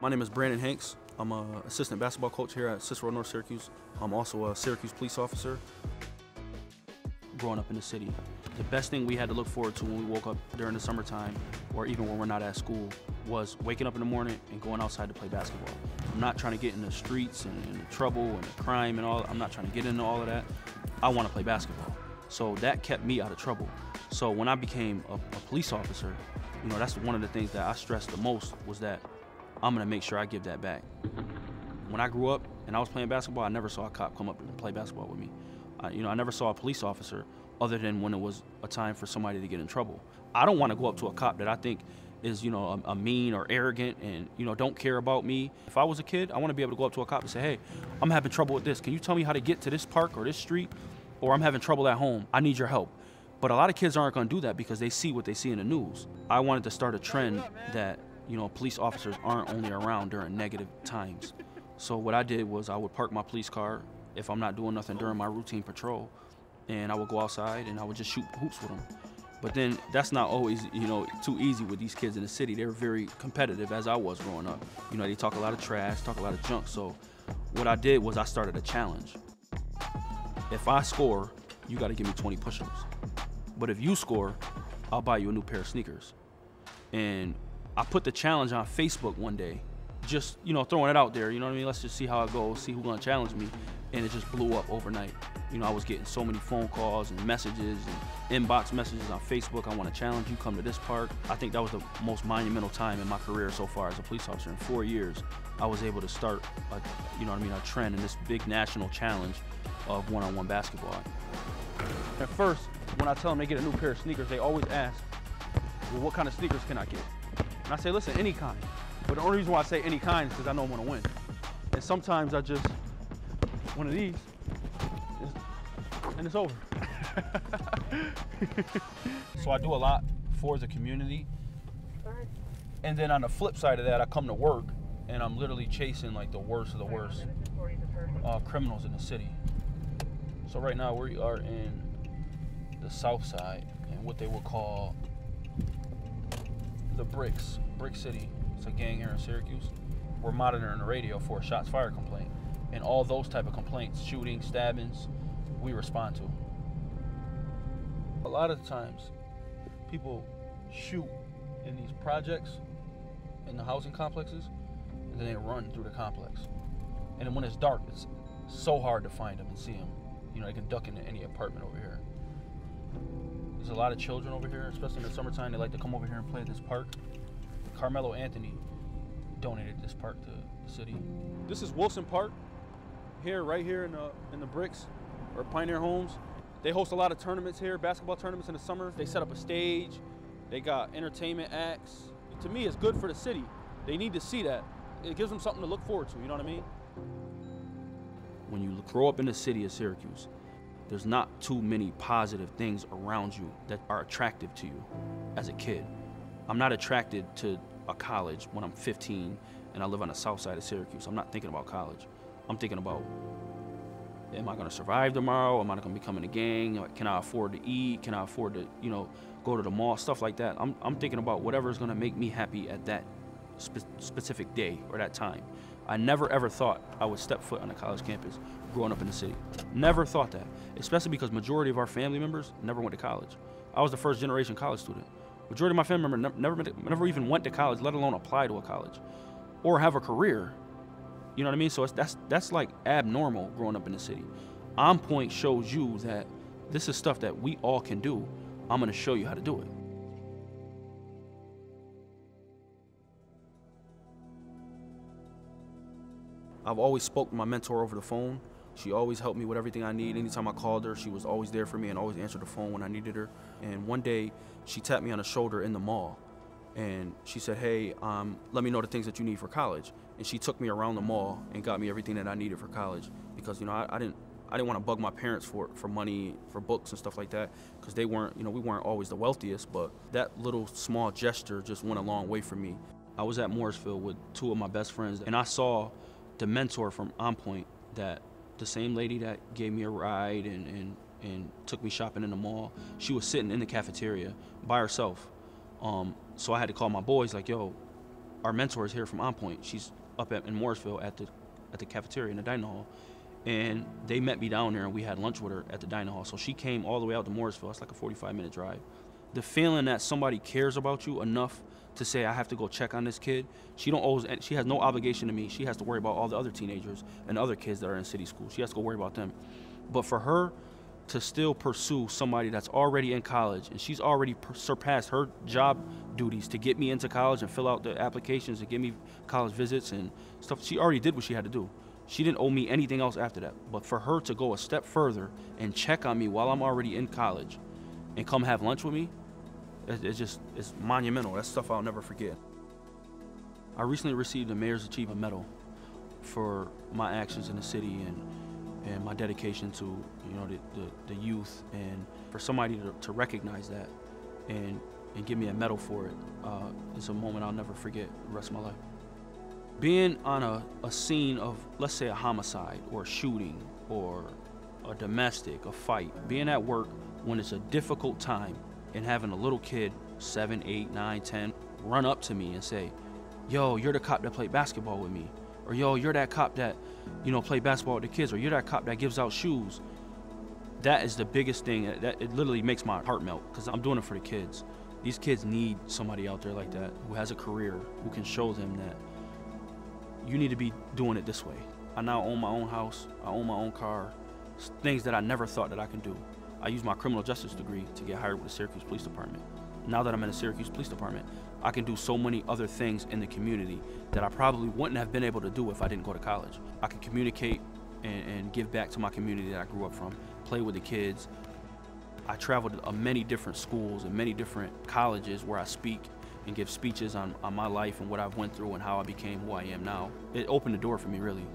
My name is Brandon Hanks. I'm an assistant basketball coach here at Cicero North Syracuse. I'm also a Syracuse police officer. Growing up in the city, the best thing we had to look forward to when we woke up during the summertime, or even when we're not at school, was waking up in the morning and going outside to play basketball. I'm not trying to get in the streets and the trouble and the crime and all. I'm not trying to get into all of that. I want to play basketball. So that kept me out of trouble. So when I became a police officer, you know, that's one of the things that I stressed the most, was that I'm gonna make sure I give that back. When I grew up and I was playing basketball, I never saw a cop come up and play basketball with me. I never saw a police officer other than when it was a time for somebody to get in trouble. I don't want to go up to a cop that I think is, a mean or arrogant and, don't care about me. If I was a kid, I want to be able to go up to a cop and say, hey, I'm having trouble with this. Can you tell me how to get to this park or this street? Or I'm having trouble at home. I need your help. But a lot of kids aren't going to do that because they see what they see in the news. I wanted to start a trend that, police officers aren't only around during negative times. So what I did was I would park my police car if I'm not doing nothing during my routine patrol, and I would go outside and I would just shoot hoops with them. But then that's not always, too easy with these kids in the city. They're very competitive, as I was growing up. They talk a lot of trash, talk a lot of junk. So what I did was I started a challenge. If I score, you got to give me 20 push-ups. But if you score, I'll buy you a new pair of sneakers. And I put the challenge on Facebook one day, just, throwing it out there, you know what I mean? Let's just see how it goes, see who's gonna challenge me. And it just blew up overnight. I was getting so many phone calls and messages and inbox messages on Facebook. I want to challenge you, come to this park. I think that was the most monumental time in my career so far as a police officer. In 4 years, I was able to start, a trend in this big national challenge of one-on-one basketball. At first, when I tell them they get a new pair of sneakers, they always ask, well, what kind of sneakers can I get? And I say, listen, any kind. But the only reason why I say any kind is because I know I'm gonna win. And sometimes I just, one of these, and it's over. So I do a lot for the community. And then on the flip side of that, I come to work and I'm literally chasing like the worst of the worst criminals in the city. So right now we are in the south side and what they would call the Brick City. It's a gang here in Syracuse. We're monitoring the radio for a shots fired complaint. And all those type of complaints, shootings, stabbings, we respond to. A lot of times, people shoot in these projects, in the housing complexes, and then they run through the complex. And then when it's dark, it's so hard to find them and see them. They can duck into any apartment over here. There's a lot of children over here, especially in the summertime. They like to come over here and play at this park. Carmelo Anthony donated this park to the city. This is Wilson Park, right here in the Bricks, or Pioneer Homes. They host a lot of tournaments here, basketball tournaments in the summer. They set up a stage. They got entertainment acts. To me, it's good for the city. They need to see that. It gives them something to look forward to, you know what I mean? When you grow up in the city of Syracuse, there's not too many positive things around you that are attractive to you as a kid. I'm not attracted to a college when I'm 15 and I live on the south side of Syracuse. I'm not thinking about college. I'm thinking about, am I gonna survive tomorrow? Am I gonna become in a gang? Can I afford to eat? Can I afford to, go to the mall? Stuff like that. I'm thinking about whatever is gonna make me happy at that specific day or that time. I never ever thought I would step foot on a college campus growing up in the city. Never thought that, especially because majority of our family members never went to college. I was the first generation college student. Majority of my family members never even went to college, let alone apply to a college or have a career. You know what I mean? So that's like abnormal growing up in the city. On Point shows you that this is stuff that we all can do. I'm gonna show you how to do it. I've always spoke to my mentor over the phone. She always helped me with everything I need. Anytime I called her, she was always there for me and always answered the phone when I needed her. And one day, she tapped me on the shoulder in the mall. And she said, hey, let me know the things that you need for college. And she took me around the mall and got me everything that I needed for college. Because, I didn't want to bug my parents for money, for books and stuff like that. Because they weren't, we weren't always the wealthiest. But that little small gesture just went a long way for me. I was at Morrisville with two of my best friends. And I saw the mentor from On Point, that the same lady that gave me a ride and took me shopping in the mall, she was sitting in the cafeteria by herself. So I had to call my boys like, yo, our mentor is here from On Point. She's up in Morrisville at the cafeteria in the dining hall. And they met me down there, and we had lunch with her at the dining hall. So she came all the way out to Morrisville. It's like a 45-minute drive. The feeling that somebody cares about you enough to say, I have to go check on this kid, she has no obligation to me. She has to worry about all the other teenagers and other kids that are in city school. She has to go worry about them. But for her to still pursue somebody that's already in college, and she's already surpassed her job duties to get me into college and fill out the applications and give me college visits and stuff. She already did what she had to do. She didn't owe me anything else after that. But for her to go a step further and check on me while I'm already in college and come have lunch with me, it's monumental. That's stuff I'll never forget. I recently received the Mayor's Achievement Medal for my actions in the city and my dedication to the youth, and for somebody to recognize that and give me a medal for it is a moment I'll never forget the rest of my life. Being on a scene of, let's say, a homicide or a shooting or a domestic, a fight, being at work when it's a difficult time and having a little kid, 7, 8, 9, 10, run up to me and say, yo, you're the cop that played basketball with me. Or yo, you're that cop that, played basketball with the kids. Or you're that cop that gives out shoes. That is the biggest thing. It literally makes my heart melt, because I'm doing it for the kids. These kids need somebody out there like that who has a career, who can show them that you need to be doing it this way. I now own my own house. I own my own car. Things that I never thought that I can do. I used my criminal justice degree to get hired with the Syracuse Police Department. Now that I'm in the Syracuse Police Department, I can do so many other things in the community that I probably wouldn't have been able to do if I didn't go to college. I can communicate and give back to my community that I grew up from, play with the kids. I traveled to many different schools and many different colleges where I speak and give speeches on my life and what I've went through and how I became who I am now. It opened the door for me, really.